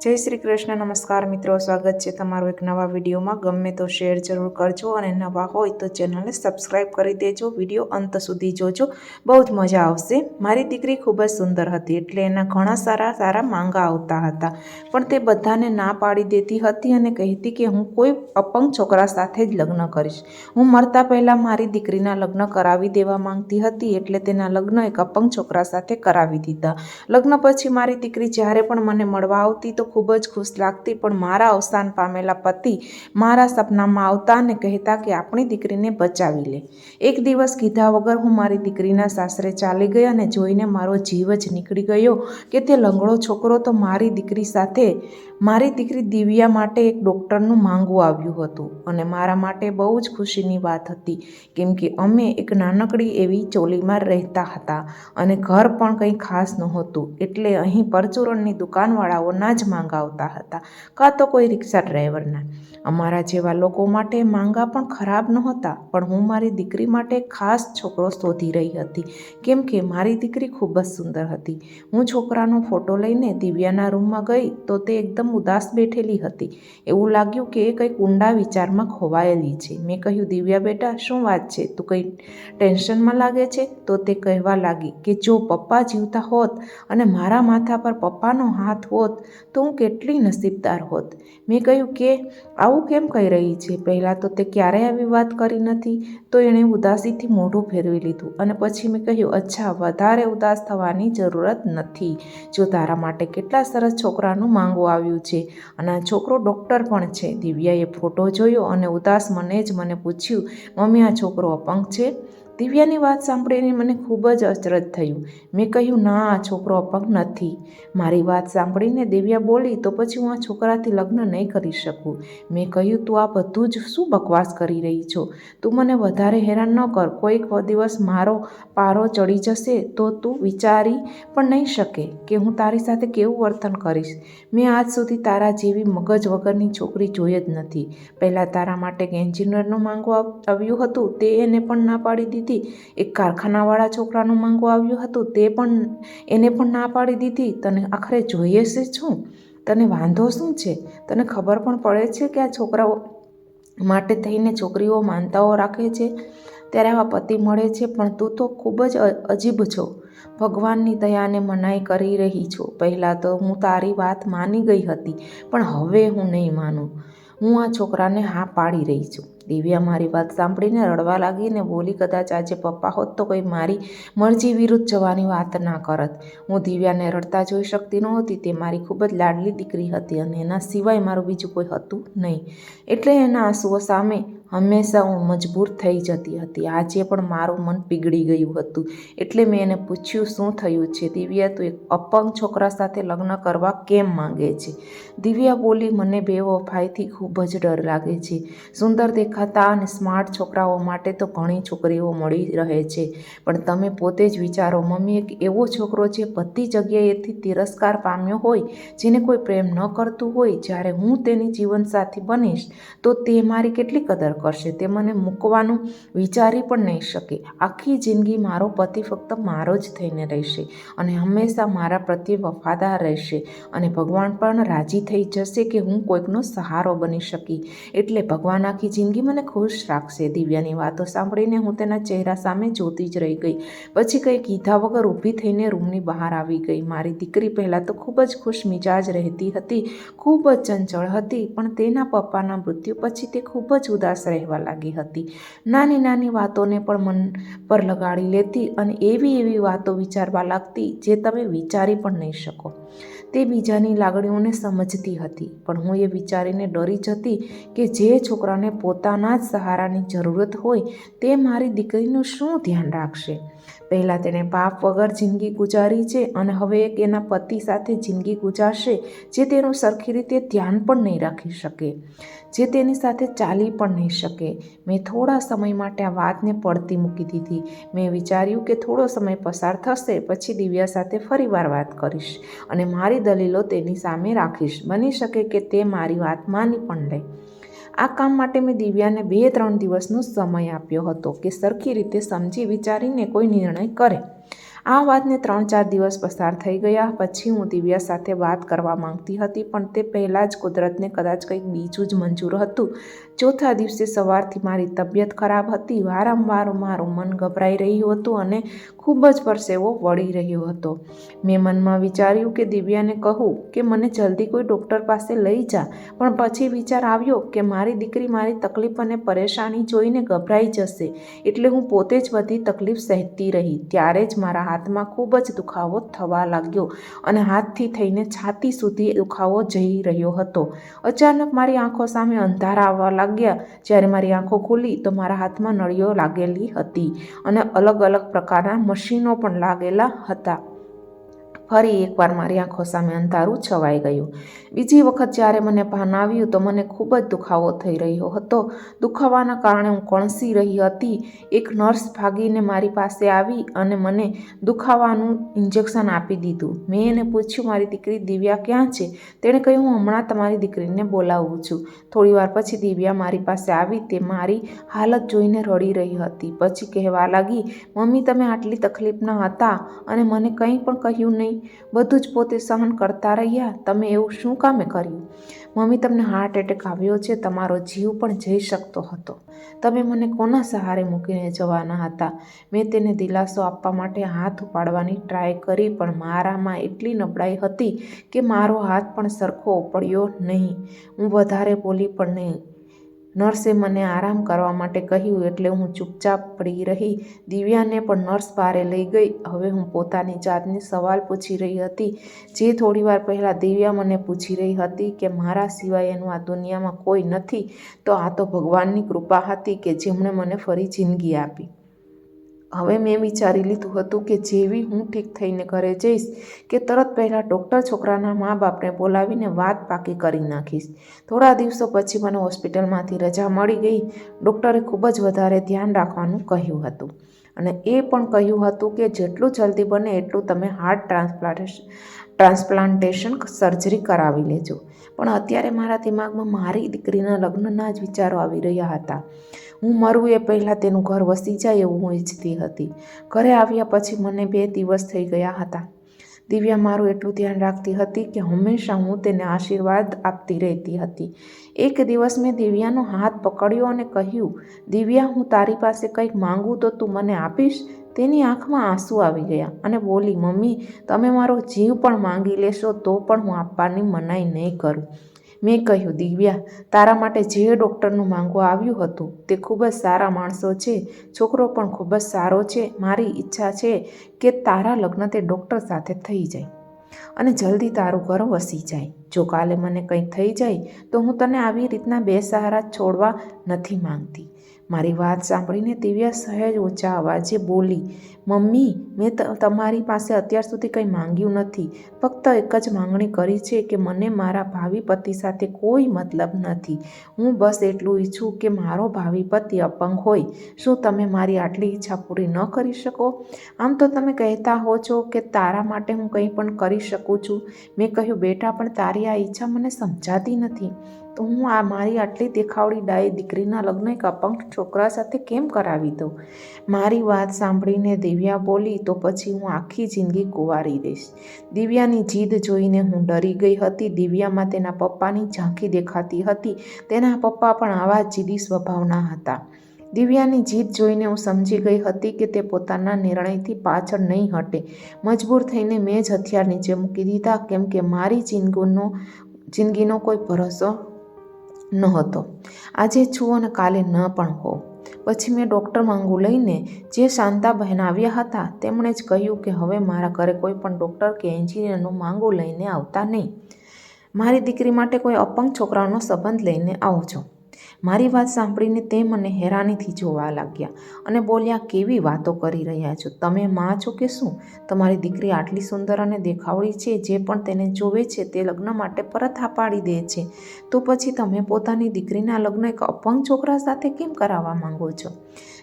જય શ્રી કૃષ્ણ. નમસ્કાર મિત્રો, સ્વાગત છે તમારું એક નવા વિડીયોમાં. ગમે તો શેર જરૂર કરજો અને નવા હોય તો ચેનલને સબસ્ક્રાઈબ કરી દેજો. વિડીયો અંત સુધી જોજો, બહુ જ મજા આવશે. મારી દીકરી ખૂબ જ સુંદર હતી, એટલે એના ઘણા સારા માંગા આવતા હતા, પણ તે બધાને ના પાડી દેતી હતી અને કહેતી કે હું કોઈ અપંગ છોકરા સાથે જ લગ્ન કરીશ. હું મરતા પહેલાં મારી દીકરીના લગ્ન કરાવી દેવા માંગતી હતી, એટલે તેના લગ્ન એક અપંગ છોકરા સાથે કરાવી દીધા. લગ્ન પછી મારી દીકરી જ્યારે પણ મને મળવા આવતી તો ખૂબ જ ખુશ લાગતી, પણ મારા અવસાન પામેલા પતિ મારા સપનામાં આવતા અને કહેતા કે આપણી દીકરીને બચાવી લે. એક દિવસ કીધા વગર હું મારી દીકરીના સાસરે ચાલી ગઈ અને જોઈને મારો જીવ જ નીકળી ગયો કે તે લંગડો છોકરો તો મારી દીકરી સાથે મારી દીકરી દિવ્યા માટે એક ડૉક્ટરનું માંગવું આવ્યું હતું. અને મારા માટે બહુ જ ખુશીની વાત હતી, કેમ કે અમે એક નાનકડી એવી ચોલીમાં રહેતા હતા અને ઘર પણ કંઈ ખાસ નહોતું, એટલે અહીં પરચુરણની દુકાનવાળાઓના જ માંગા આવતા હતા, કાં તો કોઈ રિક્ષા ડ્રાઈવરના. અમારા જેવા લોકો માટે માંગા પણ ખરાબ નહોતા, પણ હું મારી દીકરી માટે ખાસ છોકરો શોધી રહી હતી, કેમ કે મારી દીકરી ખૂબ જ સુંદર હતી. હું છોકરાનો ફોટો લઈને દિવ્યાના રૂમમાં ગઈ તો તે એકદમ ઉદાસ બેઠેલી હતી. એવું લાગ્યું કે એ કંઈક ઊંડા વિચારમાં ખોવાયેલી છે. મેં કહ્યું, દિવ્યા બેટા, શું વાત છે? તું કંઈ ટેન્શનમાં લાગે છે? તો તે કહેવા લાગી કે જો પપ્પા જીવતા હોત અને મારા માથા પર પપ્પાનો હાથ હોત તો હું કેટલી નસીબદાર હોત. મેં કહ્યું કે આવું કેમ કહી રહી છે? પહેલાં તો તે ક્યારેય આવી વાત કરી નથી. તો એણે ઉદાસીથી મોઢું ફેરવી લીધું અને પછી મેં કહ્યું, અચ્છા, વધારે ઉદાસ થવાની જરૂરત નથી. જો તારા માટે કેટલા સરસ છોકરાનું માંગવું આવ્યું છે અને આ છોકરો ડૉક્ટર પણ છે. દિવ્યાએ ફોટો જોયો અને ઉદાસ મને પૂછ્યું, મમ્મી, આ છોકરો અપંગ છે? દિવ્યાની વાત સાંભળીને મને ખૂબ જ અચરજ થયું. મેં કહ્યું, ના, આ છોકરો અપંગ નથી. મારી વાત સાંભળીને દિવ્યા બોલી, તો પછી હું આ છોકરાથી લગ્ન નહીં કરી શકું. મેં કહ્યું, તું આ બધું જ શું બકવાસ કરી રહી છો? તું મને વધારે હેરાન ન કર. કોઈક દિવસ મારો પારો ચડી જશે તો તું વિચારી પણ નહીં શકે કે હું તારી સાથે કેવું વર્તન કરીશ. મેં આજ સુધી તારા જેવી મગજ વગરની છોકરી જોઈ જ નથી. પહેલાં તારા માટે એક એન્જિનિયરનું માંગવું આવ્યું હતું, તે એને પણ ના પાડી દીધી. એક કારખાનાવાળા છોકરાનું માંગવું આવ્યું હતું, એને પણ ના પાડી દીધી. તને આખરે જોઈએ છે શું? તને વાંધો શું છે? તને ખબર પણ પડે છે કે આ છોકરાઓ માટે થઈને છોકરીઓ માનતાઓ રાખે છે, ત્યારે આવા પતિ મળે છે, પણ તું તો ખૂબ જ અજીબ છો. ભગવાનની દયાને મનાઈ કરી રહી છો. પહેલાં તો હું તારી વાત માની ગઈ હતી, પણ હવે હું નહીં માનું. હું આ છોકરાને હા પાડી રહી છું. દિવ્યા મારી વાત સાંભળીને રડવા લાગીને બોલી, કદાચ આજે પપ્પા હોત તો કોઈ મારી મરજી વિરુદ્ધ જવાની વાત ના કરત. હું દિવ્યાને રડતા જોઈ શકતી નહોતી. તે મારી ખૂબ જ લાડલી દીકરી હતી અને એના સિવાય મારું બીજું કોઈ હતું નહીં, એટલે એના આંસુઓ સામે હંમેશા હું મજબૂર થઈ જતી હતી. આજે પણ મારું મન પીગળી ગયું હતું, એટલે મેં એને પૂછ્યું, શું થયું છે દિવ્યા? તું એક અપંગ છોકરા સાથે લગ્ન કરવા કેમ માંગે છે? દિવ્યા બોલી, મને બેવફાઈથી ખૂબ જ ડર લાગે છે. સુંદર દેખાતા અને સ્માર્ટ છોકરાઓ માટે તો ઘણી છોકરીઓ મળી રહે છે, પણ તમે પોતે જ વિચારો મમ્મી, એક એવો છોકરો જે બધી જગ્યાએથી તિરસ્કાર પામ્યો હોય, જેને કોઈ પ્રેમ ન કરતું હોય, જ્યારે હું તેની જીવનસાથી બનીશ તો તે મારી કેટલી કદર કરશે? તે મને મૂકવાનું વિચારી પણ નહીં શકે. આખી જિંદગી મારો પતિ ફક્ત મારો જ થઈને રહેશે અને હંમેશા મારા પ્રત્યે વફાદાર રહેશે, અને ભગવાન પણ રાજી થઈ જશે કે હું કોઈકનો સહારો બની શકી, એટલે ભગવાન આખી જિંદગી મને ખુશ રાખશે. દિવ્યાની વાતો સાંભળીને હું તેના ચહેરા સામે જોતી જ રહી ગઈ. પછી કંઈ કીધા વગર ઊભી થઈને રૂમની બહાર આવી ગઈ. મારી દીકરી પહેલાં તો ખૂબ જ ખુશ મિજાજ રહેતી હતી, ખૂબ જ ચંચળ હતી, પણ તેના પપ્પાના મૃત્યુ પછી તે ખૂબ જ ઉદાસ રહેવા લાગી હતી. નાની નાની વાતોને પણ મન પર લગાડી લેતી અને એવી વાતો વિચારવા લાગતી જે તમે વિચારી પણ નહીં શકો. તે બીજાની લાગણીઓને સમજતી હતી, પણ હું એ વિચારીને ડરી જતી કે જે છોકરાને પોતાના જ સહારાની જરૂરત હોય તે મારી દીકરીનું શું ધ્યાન રાખશે? પહેલાં તેણે પાપ વગર જિંદગી ગુજારી છે અને હવે એક એના પતિ સાથે જિંદગી ગુજારશે જે તેનું સરખી રીતે ધ્યાન પણ નહીં રાખી શકે, જે તેની સાથે ચાલી પણ નહીં શકે. મેં થોડા સમય માટે આ વાતને પડતી મૂકી દીધી. મેં વિચાર્યું કે થોડો સમય પસાર થશે પછી દિવ્યા સાથે ફરીવાર વાત કરીશ અને મારી દલીલો તેની સામે રાખીશ. બની શકે કે તે મારી વાત માની પણ લે. આ કામ માટે મેં દિવ્યાને 2-3 દિવસનો સમય આપ્યો હતો કે સરખી રીતે સમજી વિચારીને કોઈ નિર્ણય કરે. આ વાતને 3-4 દિવસ પસાર થઈ ગયા. પછી હું દિવ્યા સાથે વાત કરવા માંગતી હતી, પણ તે પહેલાં જ કુદરતને કદાચ કંઈક બીજું જ મંજૂર હતું. ચોથા દિવસે સવારથી મારી તબિયત ખરાબ હતી. વારંવાર મારું મન ગભરાઈ રહ્યું હતું અને ખૂબ જ પરસેવો વળી રહ્યો હતો. મેં મનમાં વિચાર્યું કે દિવ્યાને કહું કે મને જલ્દી કોઈ ડૉક્ટર પાસે લઈ જા, પણ પછી વિચાર આવ્યો કે મારી દીકરી મારી તકલીફ અને પરેશાની જોઈને ગભરાઈ જશે, એટલે હું પોતે જ બધી તકલીફ સહેતી રહી. ત્યારે જ મારા હાથમાં ખૂબ જ દુખાવો થવા લાગ્યો અને હાથથી થઈને છાતી સુધી દુખાવો જઈ રહ્યો હતો. અચાનક મારી આંખો સામે અંધારા આવવા લાગ્યા. જ્યારે મારી આંખો ખુલી તો મારા હાથમાં નળીઓ લાગેલી હતી અને અલગ અલગ પ્રકારના મશીનો પણ લાગેલા હતા. ફરી એકવાર મારી આંખો સામે અંધારું છવાઈ ગયું. બીજી વખત જ્યારે મને ભાન આવ્યું તો મને ખૂબ જ દુખાવો થઈ રહ્યો હતો. દુખાવાના કારણે હું કણસી રહી હતી. એક નર્સ ભાગીને મારી પાસે આવી અને મને દુખાવાનું ઇન્જેક્શન આપી દીધું. મેં એને પૂછ્યું, મારી દીકરી દિવ્યા ક્યાં છે? તેણે કહ્યું, હું હમણાં તમારી દીકરીને બોલાવું છું. થોડીવાર પછી દિવ્યા મારી પાસે આવી. તે મારી હાલત જોઈને રડી રહી હતી. પછી કહેવા લાગી, મમ્મી, તમે આટલી તકલીફના હતા અને મને કંઈ પણ કહ્યું નહીં. બધું જ પોતે સહન કરતા રહ્યા. તમે એવું શું કામે કર્યું? મમ્મી, તમને હાર્ટ એટેક આવ્યો છે. તમારો જીવ પણ જઈ શકતો હતો. તમે મને કોના સહારે મૂકીને જવાના હતા? મેં તેને દિલાસો આપવા માટે હાથ ઉપાડવાની ટ્રાય કરી, પણ મારામાં એટલી નબળાઈ હતી કે મારો હાથ પણ સરખો ઉપડ્યો નહીં. હું વધારે બોલી પણ નહીં. નર્સે મને આરામ કરવા માટે કહ્યું એટલે હું ચૂપચાપ પડી રહી. દિવ્યાને પણ નર્સ બહારે લઈ ગઈ. હવે હું પોતાની જાતને સવાલ પૂછી રહી હતી, જે થોડીવાર પહેલાં દિવ્યા મને પૂછી રહી હતી કે મારા સિવાયનું આ દુનિયામાં કોઈ નથી. તો આ તો ભગવાનની કૃપા હતી કે જેમણે મને ફરી જિંદગી આપી. હવે મેં વિચારી લીધું હતું કે જેવી હું ઠીક થઈને ઘરે જઈશ કે તરત પહેલાં ડૉક્ટર છોકરાના મા બાપને બોલાવીને વાત પાકી કરી નાખીશ. થોડા દિવસો પછી મને હોસ્પિટલમાંથી રજા મળી ગઈ. ડૉક્ટરે ખૂબ જ વધારે ધ્યાન રાખવાનું કહ્યું હતું અને એ પણ કહ્યું હતું કે જેટલું જલ્દી બને એટલું તમે હાર્ટ ટ્રાન્સપ્લાન્ટેશન સર્જરી કરાવી લેજો. પણ અત્યારે મારા દિમાગમાં મારી દીકરીના લગ્નના જ વિચારો આવી રહ્યા હતા. હું મરું એ પહેલાં તેનું ઘર વસી જાય એવું હું ઈચ્છતી હતી. ઘરે આવ્યા પછી મને 2 દિવસ થઈ ગયા હતા. દિવ્યા મારું એટલું ધ્યાન રાખતી હતી કે હંમેશા હું તેને આશીર્વાદ આપતી રહેતી હતી. એક દિવસ મેં દિવ્યાનો હાથ પકડ્યો અને કહ્યું, દિવ્યા, હું તારી પાસે કંઈક માંગું તો તું મને આપીશ? તેની આંખમાં આંસુ આવી ગયા અને બોલી, મમ્મી, તમે મારો જીવ પણ માંગી લેશો તો પણ હું આપવાની મનાઈ નહીં કરું. મેં કહ્યું, દિવ્યા, તારા માટે જે ડૉક્ટરનું માંગવા આવ્યું હતું તે ખૂબ જ સારા માણસો છે. છોકરો પણ ખૂબ જ સારો છે. મારી ઈચ્છા છે કે તારા લગ્ન તે ડૉક્ટર સાથે થઈ જાય અને જલ્દી તારું ઘર વસી જાય. જો કાલે મને કંઈક થઈ જાય તો હું તને આવી રીતના બેસહારા છોડવા નથી માંગતી. મારી વાત સાંભળીને દિવ્યા સહેજ ઊંચા અવાજે બોલી, મમ્મી, મેં તમારી પાસે અત્યાર સુધી કંઈ માંગ્યું નથી. ફક્ત એક જ માંગણી કરી છે કે મને મારા ભાવિ પતિ સાથે કોઈ મતલબ નથી. હું બસ એટલું ઈચ્છું કે મારો ભાવિ પતિ અપંગ હોય. શું તમે મારી આટલી ઈચ્છા પૂરી ન કરી શકો? આમ તો તમે કહેતા હો છો કે તારા માટે હું કંઈ પણ કરી શકું છું. મેં કહ્યું, બેટા, પણ તારી આ ઈચ્છા મને સમજાતી નથી. તો હું આ મારી આટલી દેખાવડી ડાઈ દીકરીના લગ્ન એક અપંગ છોકરા સાથે કેમ કરાવી દઉં? મારી વાત સાંભળીને દિવ્યા બોલી, તો પછી હું આખી જિંદગી કુંવારી રહીશ. દિવ્યાની જીદ જોઈને હું ડરી ગઈ હતી. દિવ્યામાં તેના પપ્પાની ઝાંખી દેખાતી હતી. તેના પપ્પા પણ આવા જીદી સ્વભાવના હતા. દિવ્યાની જીદ જોઈને હું સમજી ગઈ હતી કે તે પોતાના નિર્ણયથી પાછળ નહીં હટે. મજબૂર થઈને મેં જ હથિયાર નીચે મૂકી દીધા, કેમ કે મારી જિંદગીનો કોઈ ભરોસો નહોતો. આજે છું અને કાલે ન પણ હો. પછી મેં ડૉક્ટર માંગુ લઈને જે શાંતાબહેન આવ્યા હતા તેમણે જ કહ્યું કે હવે મારા ઘરે કોઈ પણ ડૉક્ટર કે એન્જિનિયરનું માંગુ લઈને આવતા નહીં. મારી દીકરી માટે કોઈ અપંગ છોકરાનો સંબંધ લઈને આવજો. મારી વાત સાંભળીને તે મને હેરાનીથી જોવા લાગ્યા અને બોલ્યા, કેવી વાતો કરી રહ્યા છો? તમે માં છો કે શું? તમારી દીકરી આટલી સુંદર અને દેખાવડી છે. જે પણ તેને જોવે છે તે લગ્ન માટે પરત હા પાડી દે છે. તો પછી તમે પોતાની દીકરીના લગ્ન એક અપંગ છોકરા સાથે કેમ કરાવવા માંગો છો?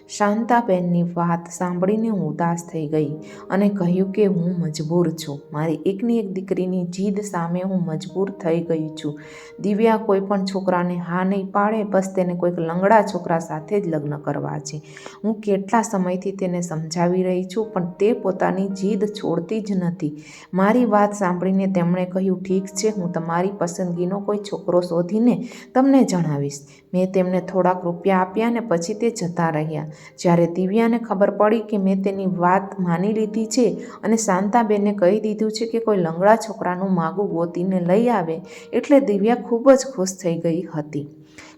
શાંતાબેનની વાત સાંભળીને હું ઉદાસ થઈ ગઈ અને કહ્યું કે હું મજબૂર છું. મારી એકની એક દીકરીની જીદ સામે હું મજબૂર થઈ ગઈ છું. દિવ્યા કોઈ પણ છોકરાને હા નહીં પાડે, બસ તેને કોઈક લંગડા છોકરા સાથે જ લગ્ન કરવા છે. હું કેટલા સમયથી તેને સમજાવી રહી છું, પણ તે પોતાની જીદ છોડતી જ નથી. મારી વાત સાંભળીને તેમણે કહ્યું, ઠીક છે, હું તમારી પસંદગીનો કોઈ છોકરો શોધીને તમને જણાવીશ. મેં તેમને થોડાક રૂપિયા આપ્યા ને પછી તે જતા રહ્યા. જ્યારે દિવ્યાને ખબર પડી કે મેં તેની વાત માની લીધી છે અને શાંતાબેનને કહી દીધું છે કે કોઈ લંગડા છોકરાનું માગું ગોતીને લઈ આવે, એટલે દિવ્યા ખૂબ જ ખુશ થઈ ગઈ હતી.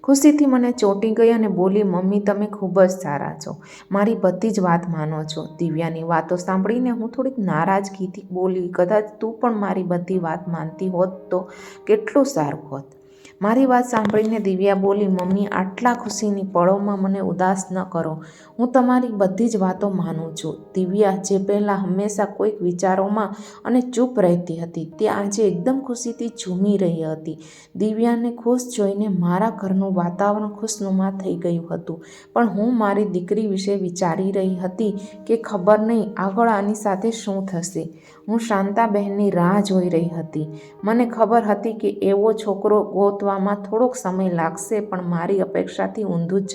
ખુશીથી મને ચોંટી ગઈ અને બોલી, મમ્મી તમે ખૂબ જ સારા છો, મારી બધી જ વાત માનો છો. દિવ્યાની વાતો સાંભળીને હું થોડીક નારાજગીથી બોલી, કદાચ તું પણ મારી બધી વાત માનતી હોત તો કેટલું સારું હોત. મારી વાત સાંભળીને દિવ્યા બોલી, મમ્મી આટલા ખુશીની પળોમાં મને ઉદાસ ન કરો. હું તમારી બધી જ વાતો માનું છું. દિવ્યા જે પહેલાં હંમેશા કોઈક વિચારોમાં અને ચૂપ રહેતી હતી, તે આજે એકદમ ખુશીથી ઝૂમી રહી હતી. દિવ્યાને ખુશ જોઈને મારા ઘરનું વાતાવરણ ખુશનુમા થઈ ગયું હતું. પણ હું મારી દીકરી વિશે વિચારી રહી હતી કે ખબર નહીં આગળ આની સાથે શું થશે. હું શાંતાબહેનની રાહ જોઈ રહી હતી. મને ખબર હતી કે એવો છોકરો ગોતવામાં થોડોક સમય લાગશે, પણ મારી અપેક્ષાથી ઊંધું જ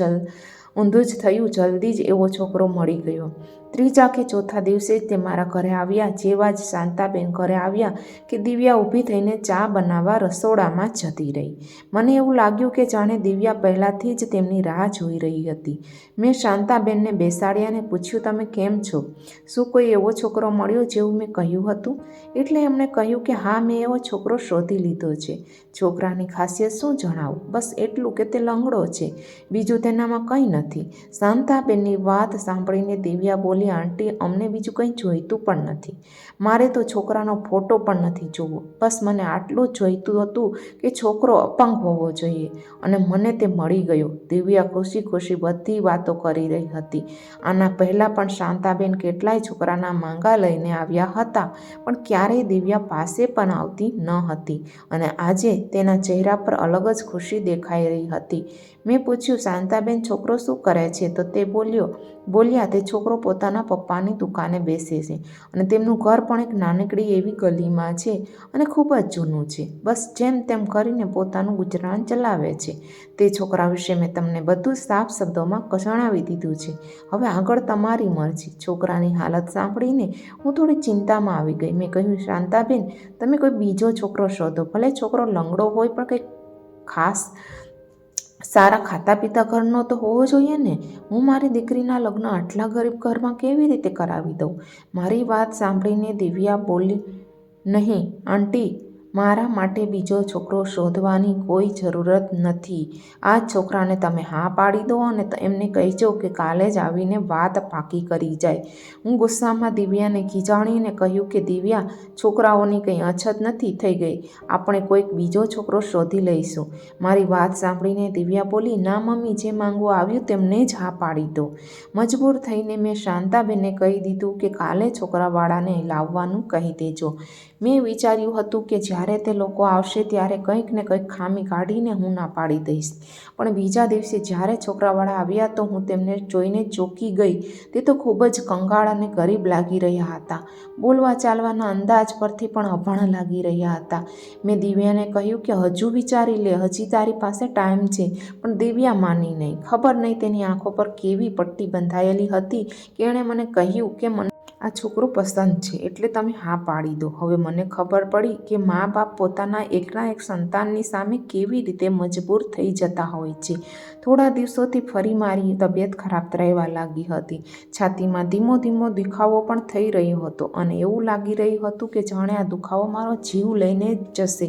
થયું. જલ્દી જ એવો છોકરો મળી ગયો. ત્રીજા કે ચોથા દિવસે જ તે મારા ઘરે આવ્યા. જેવા જ શાંતાબેન ઘરે આવ્યા કે દિવ્યા ઊભી થઈને ચા બનાવવા રસોડામાં જતી રહી. મને એવું લાગ્યું કે જાણે દિવ્યા પહેલાંથી જ તેમની રાહ જોઈ રહી હતી. મેં શાંતાબેનને બેસાડ્યા અને પૂછ્યું, તમે કેમ છો? શું કોઈ એવો છોકરો મળ્યો જેવું મેં કહ્યું હતું? એટલે એમણે કહ્યું કે હા, મેં એવો છોકરો શોધી લીધો છે. છોકરાની ખાસિયત શું જણાવું? બસ એટલું કે તે લંગડો છે, બીજું તેનામાં કંઈ નથી. શાંતાબેનની વાત સાંભળીને દિવ્યા બોલી, આંટી અમને બીજું કંઈ જોઈતું પણ નથી. મારે તો છોકરાનો ફોટો પણ નથી જોવો. બસ મને આટલું જ જોઈતું હતું કે છોકરો અપંગ હોવો જોઈએ, અને મને તે મળી ગયો. દિવ્યા ખુશી ખુશી બધી વાતો કરી રહી હતી. આના પહેલાં પણ શાંતાબેન કેટલાય છોકરાના માંગા લઈને આવ્યા હતા, પણ ક્યારેય દિવ્યા પાસે પણ આવતી ન હતી, અને આજે તેના ચહેરા પર અલગ જ ખુશી દેખાઈ રહી હતી. મેં પૂછ્યું, શાંતાબેન છોકરો શું કરે છે? તો તે બોલ્યા તે છોકરો પોતાના પપ્પાની દુકાને બેસે છે, અને તેમનું ઘર પણ એક નાનકડી એવી ગલીમાં છે અને ખૂબ જ જૂનું છે. બસ જેમ તેમ કરીને પોતાનું ગુજરાન ચલાવે છે. તે છોકરા વિશે મેં તમને બધું સાફ શબ્દોમાં જણાવી દીધું છે. હવે આગળ તમારી મરજી. છોકરાની હાલત સાંભળીને હું થોડી ચિંતામાં આવી ગઈ. મેં કહ્યું, શાંતાબેન તમે કોઈ બીજો છોકરો શોધો. ભલે છોકરો લંગડો હોય, પણ કંઈક ખાસ સારા ખાતા પીતા ઘરનો તો હોવો જોઈએ ને. હું મારી દીકરીના લગ્ન આટલા ગરીબ ઘરમાં કેવી રીતે કરાવી દઉં? મારી વાત સાંભળીને દિવ્યા બોલી, નહીં આંટી, મારા માટે બીજો છોકરો શોધવાની કોઈ જરૂરત નથી. આ છોકરાને તમે હા પાડી દો અને એમને કહેજો કે કાલે જ આવીને વાત પાકી કરી જાય. હું ગુસ્સામાં દિવ્યાને ખીજાણીને કહ્યું કે દિવ્યા, છોકરાઓની કંઈ અછત નથી થઈ ગઈ. આપણે કોઈક બીજો છોકરો શોધી લઈશું. મારી વાત સાંભળીને દિવ્યા બોલી, ના મમ્મી, જે માંગવું આવ્યું તેમને જ હા પાડી દો. મજબૂર થઈને મેં શાંતાબેનને કહી દીધું કે કાલે છોકરાવાળાને લાવવાનું કહી દેજો. મેં વિચાર્યું હતું કે જ્યારે તે લોકો આવશે ત્યારે કંઈક ને કંઈક ખામી કાઢીને હું ના પાડી દઈશ. પણ બીજા દિવસે જ્યારે છોકરાવાળા આવ્યા તો હું તેમને જોઈને ચોંકી ગઈ. તે તો ખૂબ જ કંગાળ અને ગરીબ લાગી રહ્યા હતા. બોલવા ચાલવાના અંદાજ પરથી પણ અભણ લાગી રહ્યા હતા. મેં દિવ્યાને કહ્યું કે હજુ વિચારી લે, હજી તારી પાસે ટાઈમ છે. પણ દિવ્યા માની નહીં. ખબર નહીં તેની આંખો પર કેવી પટ્ટી બંધાયેલી હતી કે એણે મને કહ્યું કે મને આ છોકરો પસંદ છે, એટલે તમે હા પાડી દો. હવે મને ખબર પડી કે મા બાપ પોતાના એકના એક સંતાનની સામે કેવી રીતે મજબૂર થઈ જતા હોય છે. થોડા દિવસોથી ફરી મારી તબિયત ખરાબ રહેવા લાગી હતી. છાતીમાં ધીમો ધીમો દુખાવો પણ થઈ રહ્યો હતો, અને એવું લાગી રહ્યું હતું કે જાણે આ દુખાવો મારો જીવ લઈને જ જશે.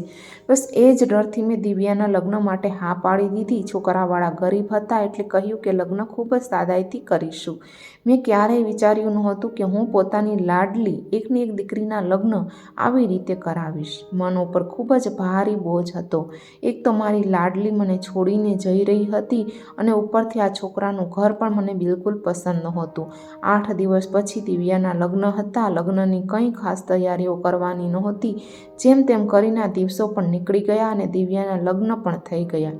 બસ એ જ ડરથી મેં દિવ્યાના લગ્ન માટે હા પાડી દીધી. છોકરાવાળા ગરીબ હતા એટલે કહ્યું કે લગ્ન ખૂબ જ સાદાઈથી કરીશું. મેં ક્યારેય વિચાર્યું નહોતું કે હું પોતાની લાડલી એકની એક દીકરીના લગ્ન આવી રીતે કરાવીશ. મન ઉપર ખૂબ જ ભારી બોજ હતો. એક તો મારી લાડલી મને છોડીને જઈ રહી હતી, અને ઉપરથી આ છોકરાનું ઘર પણ મને બિલકુલ પસંદ નહોતું. 8 દિવસ પછી દિવ્યાના લગ્ન હતા. લગ્નની કંઈ ખાસ તૈયારીઓ કરવાની નહોતી. જેમ તેમ કરીને આ દિવસો પણ નીકળી ગયા અને દિવ્યાના લગ્ન પણ થઈ ગયા.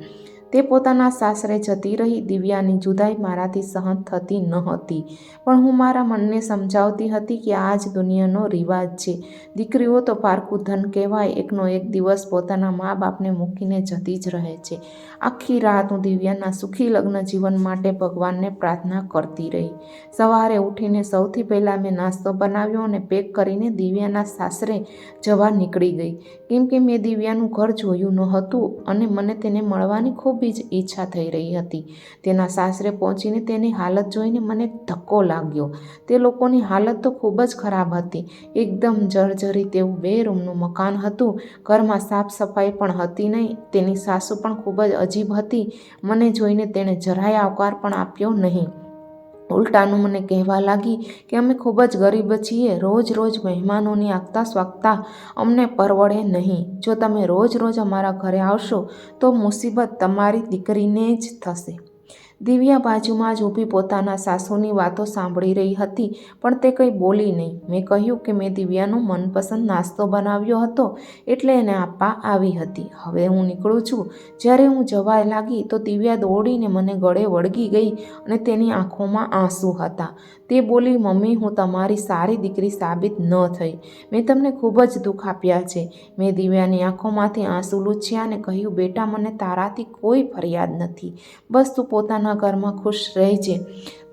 તે પોતાના સાસરે જતી રહી. દિવ્યાની જુદાઈ મારાથી સહન થતી ન હતી, પણ હું મારા મનને સમજાવતી હતી કે આ જ દુનિયાનો રિવાજ છે. દીકરીઓ તો પારકું ધન કહેવાય, એકનો એક દિવસ પોતાના મા બાપને મૂકીને જતી જ રહે છે. આખી રાત હું દિવ્યાના સુખી લગ્ન જીવન માટે ભગવાનને પ્રાર્થના કરતી રહી. સવારે ઉઠીને સૌથી પહેલાં મેં નાસ્તો બનાવ્યો અને પેક કરીને દિવ્યાના સાસરે જવા નીકળી ગઈ, કેમ કે મેં દિવ્યાનું ઘર જોયું ન હતું અને મને તેને મળવાની ખૂબ જ ઈચ્છા થઈ રહી હતી. તેના સાસરે પહોંચીને તેની હાલત જોઈને મને ધક્કો લાગ્યો. તે લોકોની હાલત તો ખૂબ જ ખરાબ હતી. એકદમ જર્જરિત એવું 2 રૂમનું મકાન હતું. ઘરમાં સાફ સફાઈ પણ હતી નહીં. તેની સાસુ પણ ખૂબ જ અજીબ હતી. મને જોઈને તેણે જરાય આવકાર પણ આપ્યો નહીં. ઉલટાનું મને કહેવા લાગી કે અમે ખૂબ જ ગરીબ છીએ, રોજ રોજ મહેમાનોની આગતા સ્વાગતા અમને પરવડે નહીં. જો તમે રોજ રોજ અમારા ઘરે આવશો તો મુસીબત તમારી દીકરીને જ થશે. દિવ્યા બાજુમાં જ ઊભી પોતાના સાસુની વાતો સાંભળી રહી હતી, પણ તે કંઈ બોલી નહીં. મેં કહ્યું કે મેં દિવ્યાનો મનપસંદ નાસ્તો બનાવ્યો હતો એટલે એને આપવા આવી હતી. હવે હું નીકળું છું. જ્યારે હું જવા લાગી તો દિવ્યા દોડીને મને ગળે વળગી ગઈ અને તેની આંખોમાં આંસુ હતા. તે બોલી, મમ્મી, હું તમારી સારી દીકરી સાબિત ન થઈ. મેં તમને ખૂબ જ દુઃખ આપ્યા છે. મેં દિવ્યાની આંખોમાંથી આંસુ લૂછ્યા અને કહ્યું, બેટા, મને તારાથી કોઈ ફરિયાદ નથી. બસ તું પોતાના ઘરમાં ખુશ રહેજે.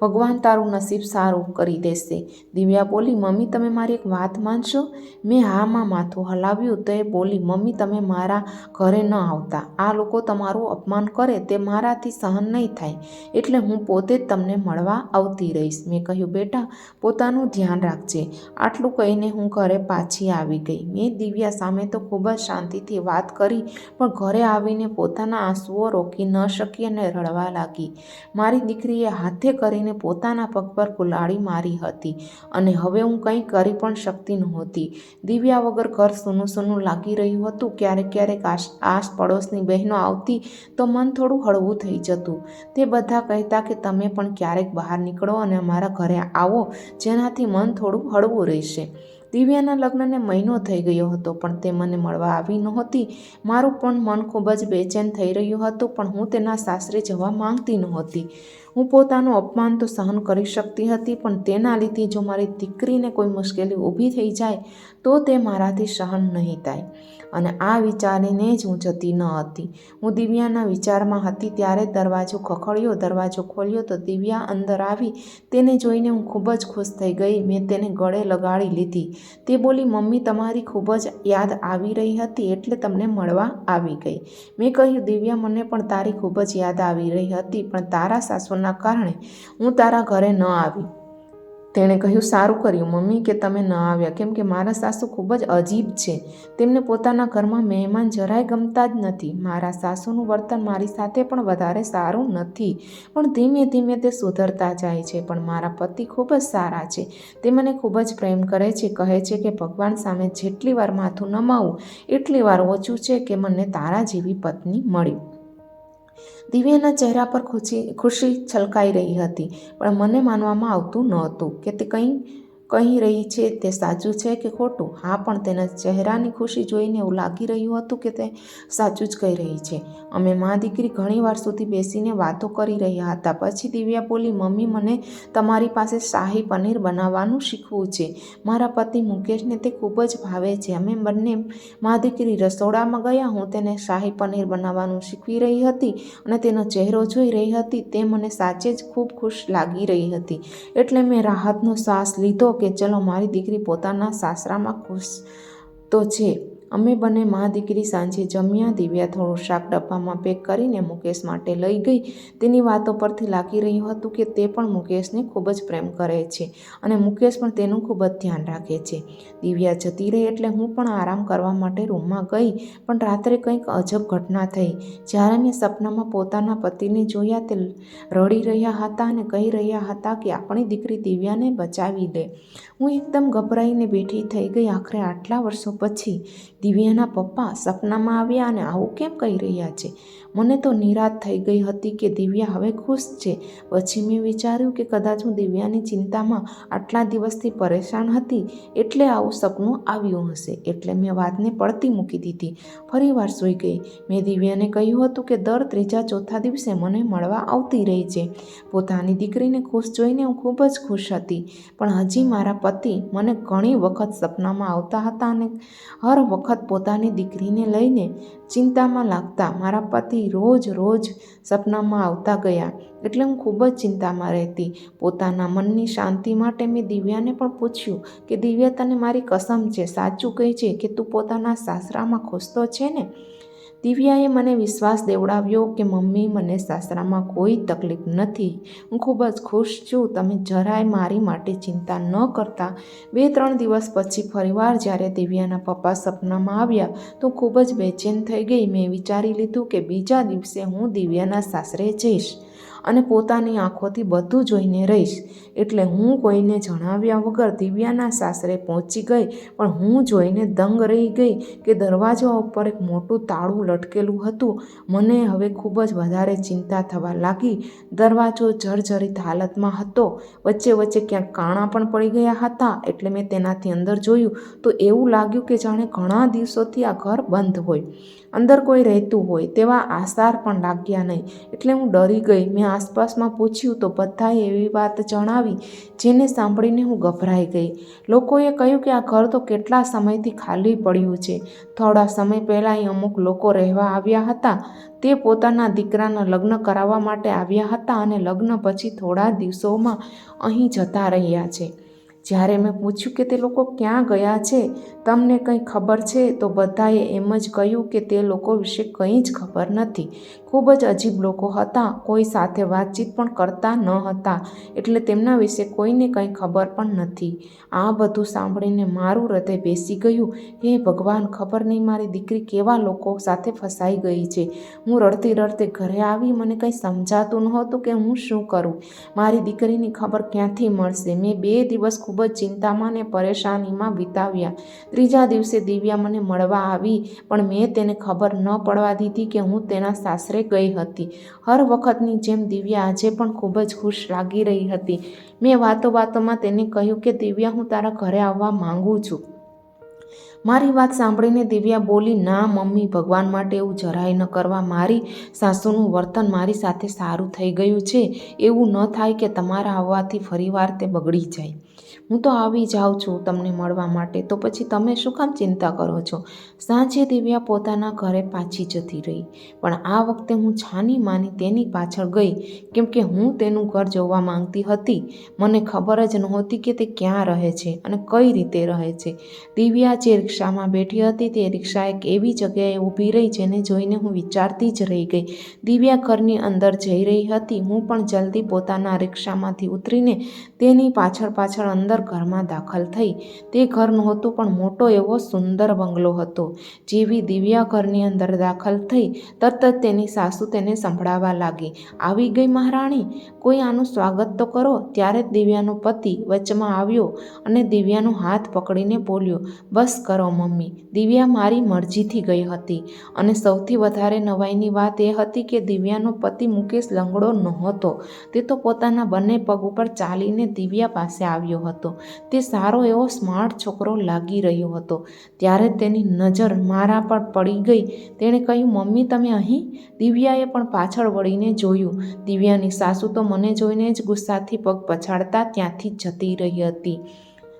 ભગવાન તારું નસીબ સારું કરી દેશે. દિવ્યા બોલી, મમ્મી, તમે મારી એક વાત માનશો? મેં હામાં માથું હલાવ્યું. તો એ બોલી, મમ્મી, તમે મારા ઘરે ન આવતા. આ લોકો તમારું અપમાન કરે તે મારાથી સહન નહીં થાય, એટલે હું પોતે જ તમને મળવા આવતી રહીશ. મેં કહ્યું, બેટા, પોતાનું ધ્યાન રાખજે. આટલું કહીને હું ઘરે પાછી આવી ગઈ. મેં દિવ્યા સામે તો ખૂબ જ શાંતિથી વાત કરી, પણ ઘરે આવીને પોતાના આંસુઓ રોકી ન શકી અને રડવા લાગી. મારી દીકરીએ હાથે કરીને પોતાના પગ પર કુલ્હાડી મારી હતી અને હવે હું કંઈ કરી પણ શકતી નહોતી. દિવ્યા વગર ઘર સૂનું સૂનું લાગી રહ્યું હતું. ક્યારેક ક્યારેક આસ પડોશની બહેનો આવતી તો મન થોડું હળવું થઈ જતું. તે બધા કહેતા કે તમે પણ ક્યારેક બહાર નીકળો અને અમારા ઘરે આવો, જેનાથી મન થોડું હળવું રહેશે. દિવ્યાના લગ્નને મહિનો થઈ ગયો હતો, પણ તે મને મળવા આવી નહોતી. મારું પણ મન ખૂબ જ બેચેન થઈ રહ્યું હતું, પણ હું તેના સાસરે જવા માંગતી નહોતી. હું પોતાનું અપમાન તો સહન કરી શકતી હતી, પણ તેના લીધે જો મારી દીકરીને કોઈ મુશ્કેલી ઊભી થઈ જાય તો તે મારાથી સહન નહીં થાય. અને આ વિચારીને જ હું જતી ન હતી. હું દિવ્યાના વિચારમાં હતી ત્યારે દરવાજો ખખડ્યો. દરવાજો ખોલ્યો તો દિવ્યા અંદર આવી. તેને જોઈને હું ખૂબ જ ખુશ થઈ ગઈ. મેં તેને ગળે લગાડી લીધી. તે બોલી, મમ્મી, તમારી ખૂબ જ યાદ આવી રહી હતી એટલે તમને મળવા આવી ગઈ. મેં કહ્યું, દિવ્યા, મને પણ તારી ખૂબ જ યાદ આવી રહી હતી, પણ તારા સાસુના કારણે હું તારા ઘરે ન આવી. તેણે કહ્યું, સારું કર્યું મમ્મી કે તમે ન આવ્યા, કેમ કે મારા સાસુ ખૂબ જ અજીબ છે. તેમને પોતાના ઘરમાં મહેમાન જરાય ગમતા જ નથી. મારા સાસુનું વર્તન મારી સાથે પણ વધારે સારું નથી, પણ ધીમે ધીમે તે સુધરતા જાય છે. પણ મારા પતિ ખૂબ જ સારા છે. તે મને ખૂબ જ પ્રેમ કરે છે. કહે છે કે ભગવાન સામે જેટલી વાર માથું નમાવું એટલી વાર ઓછું છે કે મને તારા જેવી પત્ની મળી. દિવ્યાના ચહેરા પર ખુશી છલકાઈ રહી હતી, પણ મને માનવામાં આવતું નહોતું કે તે કંઈ કહી રહી છે તે સાચું છે કે ખોટું. હા, પણ તેના ચહેરાની ખુશી જોઈને એવું લાગી રહ્યું હતું કે તે સાચું જ કહી રહી છે. અમે મા દીકરી ઘણી વાર સુધી બેસીને વાતો કરી રહ્યા હતા. પછી દિવ્યા બોલી, મમ્મી, મને તમારી પાસે શાહી પનીર બનાવવાનું શીખવું છે. મારા પતિ મુકેશને તે ખૂબ જ ભાવે છે. અમે બંને મા દીકરી રસોડામાં ગયા. હું તેને શાહી પનીર બનાવવાનું શીખવી રહી હતી અને તેનો ચહેરો જોઈ રહી હતી. તે મને સાચે જ ખૂબ ખુશ લાગી રહી હતી. એટલે મેં રાહતનો શ્વાસ લીધો કે ચલો, મારી દીકરી પોતાના સાસરામાં ખુશ તો છે. અમે બંને મા દીકરી સાંજે જમ્યા. દિવ્યા થોડું શાક ડબ્બામાં પેક કરીને મુકેશ માટે લઈ ગઈ. તેની વાતો પરથી લાગી રહ્યું હતું કે તે પણ મુકેશને ખૂબ જ પ્રેમ કરે છે અને મુકેશ પણ તેનું ખૂબ જ ધ્યાન રાખે છે. દિવ્યા જતી રહી એટલે હું પણ આરામ કરવા માટે રૂમમાં ગઈ, પણ રાત્રે કંઈક અજબ ઘટના થઈ. જ્યારે મેં સપનામાં પોતાના પતિને જોયા, તે રડી રહ્યા હતા અને કહી રહ્યા હતા કે આપણી દીકરી દિવ્યાને બચાવી લે. હું એકદમ ગભરાઈને બેઠી થઈ ગઈ. આખરે આટલા વર્ષો પછી દિવ્યાના પપ્પા સપનામાં આવ્યા અને આવું કેમ કહી રહ્યા છે? મને તો નિરાશ થઈ ગઈ હતી કે દિવ્યા હવે ખુશ છે. પછી મેં વિચાર્યું કે કદાચ હું દિવ્યાની ચિંતામાં આટલા દિવસથી પરેશાન હતી એટલે આવું સપનું આવ્યું હશે. એટલે મેં વાતને પડતી મૂકી દીધી. ફરીવાર સૂઈ ગઈ. મેં દિવ્યાને કહ્યું હતું કે દર ત્રીજા ચોથા દિવસે મને મળવા આવતી રહી છે. પોતાની દીકરીને ખુશ જોઈને હું ખૂબ જ ખુશ હતી. પણ હજી મારા પતિ મને ઘણી વખત સપનામાં આવતા હતા અને હર વખત પોતાની દીકરીને લઈને ચિંતામાં લાગતા. મારા પતિ રોજ સપનામાં આવતા ગયા એટલે હું ખૂબ જ ચિંતામાં રહેતી. પોતાના મનની શાંતિ માટે મેં દિવ્યાને પણ પૂછ્યું કે દિવ્યા, તને મારી કસમ છે, સાચું કહે છે કે તું પોતાના સાસરામાં ખુશ તો છે ને? દિવ્યાએ મને વિશ્વાસ દેવડાવ્યો કે મમ્મી, મને સાસરામાં કોઈ તકલીફ નથી. હું ખૂબ જ ખુશ છું. તમે જરાય મારી માટે ચિંતા ન કરતા. 2-3 દિવસ પછી ફરીવાર જ્યારે દિવ્યાના પપ્પા સપનામાં આવ્યા તો ખૂબ જ બેચેન થઈ ગઈ. મેં વિચારી લીધું કે બીજા દિવસે હું દિવ્યાના સાસરે જઈશ અને પોતાની આંખોથી બધું જોઈને રહીશ. એટલે હું કોઈને જણાવ્યા વગર દિવ્યાના સાસરે પહોંચી ગઈ. પણ હું જોઈને દંગ રહી ગઈ કે દરવાજા ઉપર એક મોટું તાળું લટકેલું હતું. મને હવે ખૂબ જ વધારે ચિંતા થવા લાગી. દરવાજો જર્જરિત હાલતમાં હતો. વચ્ચે ક્યાંક કાણા પણ પડી ગયા હતા. એટલે મેં તેનાથી અંદર જોયું તો એવું લાગ્યું કે જાણે ઘણા દિવસોથી આ ઘર બંધ હોય, અંદર કોઈ રહેતું હોય તેવા આસાર પણ લાગ્યા નહીં. એટલે હું ડરી ગઈ. મેં આસપાસમાં પૂછ્યું તો બધાએ એવી વાત જણાવી જેને સાંભળીને હું ગભરાઈ ગઈ. લોકોએ કહ્યું કે આ ઘર તો કેટલા સમયથી ખાલી પડ્યું છે. થોડા સમય પહેલાં અમુક લોકો રહેવા આવ્યા હતા. તે પોતાના દીકરાના લગ્ન કરાવવા માટે આવ્યા હતા અને લગ્ન પછી થોડા દિવસોમાં અહીં જતા રહ્યા છે. જ્યારે મેં પૂછ્યું કે તે લોકો ક્યાં ગયા છે, તમને કંઈ ખબર છે? તો બધાએ એમ જ કહ્યું કે તે લોકો વિશે કંઈ જ ખબર નથી. ખૂબ જ અજીબ લોકો હતા. કોઈ સાથે વાતચીત પણ કરતા ન હતા. એટલે તેમના વિશે કોઈને કંઈ ખબર પણ નથી. આ બધું સાંભળીને મારું હૃદય બેસી ગયું. હે ભગવાન, ખબર નહીં મારી દીકરી કેવા લોકો સાથે ફસાઈ ગઈ છે. હું રડતી ઘરે આવી. મને કંઈ સમજાતું નહોતું કે હું શું કરું. મારી દીકરીની ખબર ક્યાંથી મળશે? મેં 2 દિવસ ખૂબ જ ચિંતામાં અને પરેશાનીમાં વિતાવ્યા. ત્રીજા દિવસે દિવ્યા મને મળવા આવી. પણ મેં તેને ખબર ન પડવા દીધી કે હું તેના સાસરે ગઈ હતી. હર વખતની જેમ દિવ્યા આજે પણ ખૂબ જ ખુશ લાગી રહી હતી. મેં વાતોમાં તેને કહ્યું કે દિવ્યા, હું તારા ઘરે આવવા માંગુ છું. મારી વાત સાંભળીને દિવ્યા બોલી, ના મમ્મી, ભગવાન માટે એવું જરાય ન કરવા. મારી સાસુનું વર્તન મારી સાથે સારું થઈ ગયું છે. એવું ન થાય કે તમારા આવવાથી ફરીવાર તે બગડી જાય. હું તો આવી જાઉં છું તમને મળવા માટે. તો પછી તમે શું કામ ચિંતા કરો છો? સાંજે દિવ્યા પોતાના ઘરે પાછી જતી રહી. પણ આ વખતે હું છાની માની તેની પાછળ ગઈ કેમ કે હું તેનું ઘર જોવા માંગતી હતી. મને ખબર જ નહોતી કે તે ક્યાં રહે છે અને કઈ રીતે રહે છે. દિવ્યા જે રિક્ષામાં બેઠી હતી તે રિક્ષા એક એવી જગ્યાએ ઊભી રહી જેને જોઈને હું વિચારતી જ રહી ગઈ. દિવ્યા ઘરની અંદર જઈ રહી હતી. હું પણ જલ્દી પોતાના રિક્ષામાંથી ઉતરીને તેની પાછળ અંદર ઘરમાં દાખલ થઈ. તે ઘર નહોતું પણ મોટો એવો સુંદર બંગલો હતો. જેવી દિવ્યા ઘરની અંદર દાખલ થઈ તરત જ તેની સાસુ તેને સંભળાવવા લાગી, આવી ગઈ મહારાણી, કોઈ આનું સ્વાગત તો કરો. ત્યારે દિવ્યાનો પતિ વચમાં આવ્યો અને દિવ્યાનો હાથ પકડીને બોલ્યો, બસ કરો મમ્મી, દિવ્યા મારી મરજીથી ગઈ હતી. અને સૌથી વધારે નવાઈની વાત એ હતી કે દિવ્યાનો પતિ મુકેશ લંગડો નહોતો. તે તો પોતાના બંને પગ ઉપર ચાલીને દિવ્યા પાસે આવ્યો હતો. તે સારો એવો સ્માર્ટ છોકરો લાગી રહ્યો હતો. ત્યારે તેની નજર મારા પર પડી ગઈ. તેણે કહ્યું, મમ્મી, તમે અહીં? દિવ્યાએ પણ પાછળ વળીને જોયું. દિવ્યાની સાસુ તો મને જોઈને જ ગુસ્સાથી પગ પછાડતા ત્યાંથી જતી રહી હતી.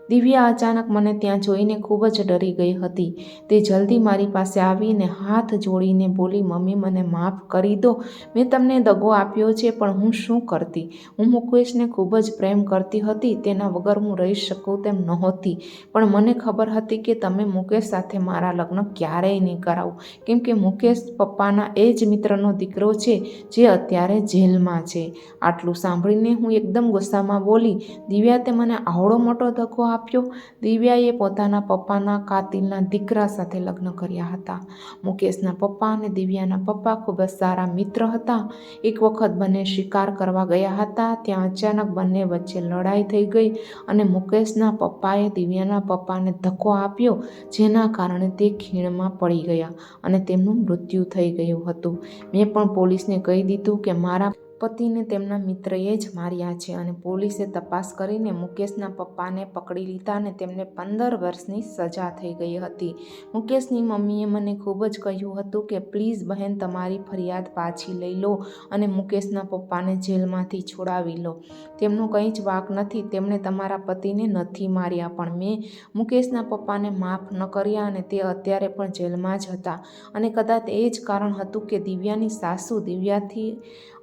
દિવ્યા અચાનક મને ત્યાં જોઈને ખૂબ જ ડરી ગઈ હતી. તે જલ્દી મારી પાસે આવીને હાથ જોડીને બોલી, મમ્મી, મને માફ કરી દો. મેં તમને દગો આપ્યો છે પણ હું શું કરતી? હું મુકેશને ખૂબ જ પ્રેમ કરતી હતી. તેના વગર હું રહી શકું તેમ નહોતી. પણ મને ખબર હતી કે તમે મુકેશ સાથે મારા લગ્ન ક્યારેય નહીં કરાવું. કેમ કે મુકેશ પપ્પાના એ જ મિત્રનો દીકરો છે જે અત્યારે જેલમાં છે. આટલું સાંભળીને હું એકદમ ગુસ્સામાં બોલી, દિવ્યા, તે મને આવડો મોટો ધક્કો આપ્યો? દિવ્યાએ પોતાના પપ્પાના કાતિલના દીકરા સાથે લગ્ન કર્યા હતા. મુકેશના પપ્પા અને દિવ્યાના પપ્પા ખૂબ જ સારા મિત્ર હતા. એક વખત બંને શિકાર કરવા ગયા હતા. ત્યાં અચાનક બંને વચ્ચે લડાઈ થઈ ગઈ અને મુકેશના પપ્પાએ દિવ્યાના પપ્પાને ધક્કો આપ્યો, જેના કારણે તે ખીણમાં પડી ગયા અને તેમનું મૃત્યુ થઈ ગયું હતું. મેં પણ પોલીસને કહી દીધું કે મારા પતિને તેમના મિત્રએ જ માર્યા છે અને પોલીસે તપાસ કરીને મુકેશના પપ્પાને પકડી લીધા અને તેમને 15 વર્ષની સજા થઈ ગઈ હતી. મુકેશની મમ્મીએ મને ખૂબ જ કહ્યું હતું કે પ્લીઝ બહેન, તમારી ફરિયાદ પાછી લઈ લો અને મુકેશના પપ્પાને જેલમાંથી છોડાવી લો. તેમનો કંઈ જ વાંક નથી. તેમણે તમારા પતિને નથી માર્યા, પણ મેં મુકેશના પપ્પાને માફ ન કર્યા અને તે અત્યારે પણ જેલમાં જ હતા. અને કદાચ એ જ કારણ હતું કે દિવ્યાની સાસુ દિવ્યાથી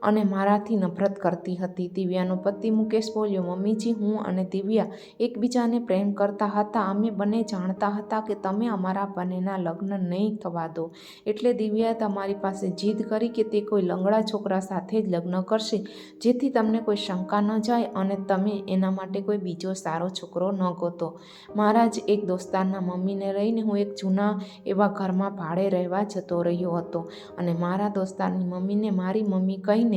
અને મારાથી નફરત કરતી હતી. દિવ્યાનો પતિ મુકેશ બોલ્યો, મમ્મીજી, હું અને દિવ્યા એકબીજાને પ્રેમ કરતા હતા. અમે બંને જાણતા હતા કે તમે અમારા બંનેના લગ્ન નહીં થવા દો. એટલે દિવ્યાએ તમારી પાસે જીદ કરી કે તે કોઈ લંગડા છોકરા સાથે જ લગ્ન કરશે, જેથી તમને કોઈ શંકા ન જાય અને તમે એના માટે કોઈ બીજો સારો છોકરો ન ગોતો. મારા જ એક દોસ્તારના મમ્મીને લઈને હું એક જૂના એવા ઘરમાં ભાડે રહેવા જતો રહ્યો હતો અને મારા દોસ્તારની મમ્મીને મારી મમ્મી કહીને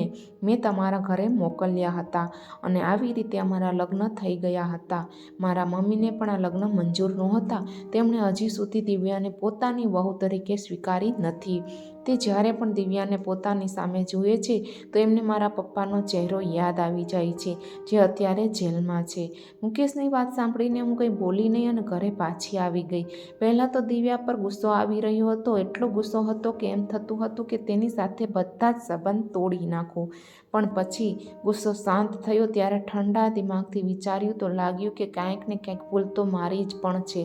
મેં તમારા ઘરે મોકલ્યા હતા અને આવી રીતે અમારા લગ્ન થઈ ગયા હતા. મારા મમ્મીને પણ આ લગ્ન મંજૂર નહોતા. તેમણે હજી સુધી દિવ્યાને પોતાની વહુ તરીકે સ્વીકારી નથી. તે જ્યારે પણ દિવ્યાને પોતાની સામે જુએ છે તો એમને મારા પપ્પાનો ચહેરો યાદ આવી જાય છે, જે અત્યારે જેલમાં છે. મુકેશની વાત સાંભળીને હું કંઈ બોલી નહીં અને ઘરે પાછી આવી ગઈ. પહેલાં તો દિવ્યા પર ગુસ્સો આવી રહ્યો હતો. એટલો ગુસ્સો હતો કે એમ થતું હતું કે તેની સાથે બધા જ સંબંધ તોડી નાખું. પણ પછી ગુસ્સો શાંત થયો ત્યારે ઠંડા દિમાગથી વિચાર્યું તો લાગ્યું કે ક્યાંક ને ક્યાંક ભૂલ તો મારી જ પણ છે.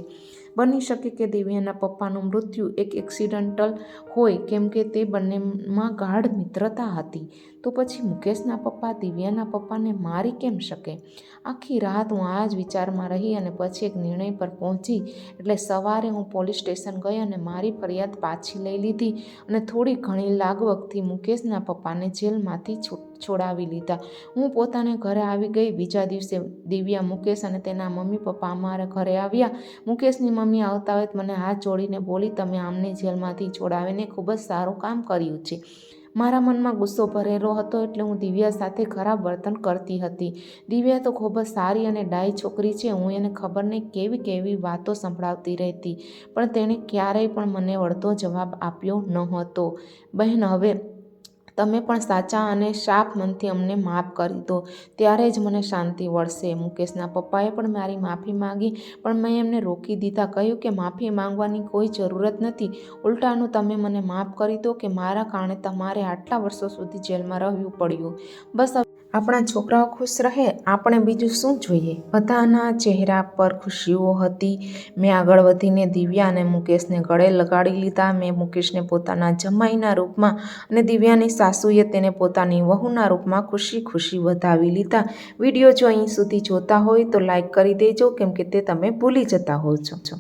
બની શકે કે દિવ્યાના પપ્પાનું મૃત્યુ એક એક્સિડન્ટલ હોય, કેમ કે તે બંનેમાં ગાઢ મિત્રતા હતી. તો પછી મુકેશના પપ્પા દિવ્યાના પપ્પાને મારી કેમ શકે? આખી રાત હું આ જ વિચારમાં રહી અને પછી એક નિર્ણય પર પહોંચી. એટલે સવારે હું પોલીસ સ્ટેશન ગઈ અને મારી ફરિયાદ પાછી લઈ લીધી અને થોડી ઘણી લાગવગથી મુકેશના પપ્પાને જેલમાંથી છોડાવી લીધા. હું પોતાને ઘરે આવી ગઈ. બીજા દિવસે દિવ્યા, મુકેશ અને તેના મમ્મી પપ્પા અમારા ઘરે આવ્યા. મુકેશની મમ્મી આવતા હોય મને હાથ જોડીને બોલી, તમે આમને જેલમાંથી છોડાવીને ખૂબ જ સારું કામ કર્યું છે. મારા મનમાં ગુસ્સો ભરેલો હતો એટલે હું દિવ્યા સાથે ખરાબ વર્તન કરતી હતી. દિવ્યા તો ખૂબ જ સારી અને ડાઈ છોકરી છે. હું એને ખબર નહીં કેવી કેવી વાતો સંભળાવતી રહેતી, પણ તેણે ક્યારેય પણ મને વળતો જવાબ આપ્યો ન હતો. બહેન, હવે તમે પણ સાચા અને સાફ મનથી અમને માફ કરી દો, ત્યારે જ મને શાંતિ વળશે. મુકેશના પપ્પાએ પણ મારી માફી માંગી, પણ મેં એમને રોકી દીધા. કહ્યું કે માફી માંગવાની કોઈ જરૂરત નથી. ઉલટાનું તમે મને માફ કરી દો કે મારા કારણે તમારે આટલા વર્ષો સુધી જેલમાં રહેવું પડ્યું. બસ આપણા છોકરાઓ ખુશ રહે, આપણે બીજું શું જોઈએ? બધાના ચહેરા પર ખુશીઓ હતી. મેં આગળ વધીને દિવ્યા અને મુકેશને ગળે લગાડી લીધા. મેં મુકેશને પોતાના જમાઈના રૂપમાં અને દિવ્યાની સાસુએ તેને પોતાની વહુના રૂપમાં ખુશી ખુશી વધાવી લીધા. વિડીયો જો અહીં સુધી જોતા હોય તો લાઈક કરી દેજો, કેમ કે તે તમે ભૂલી જતા હો છો.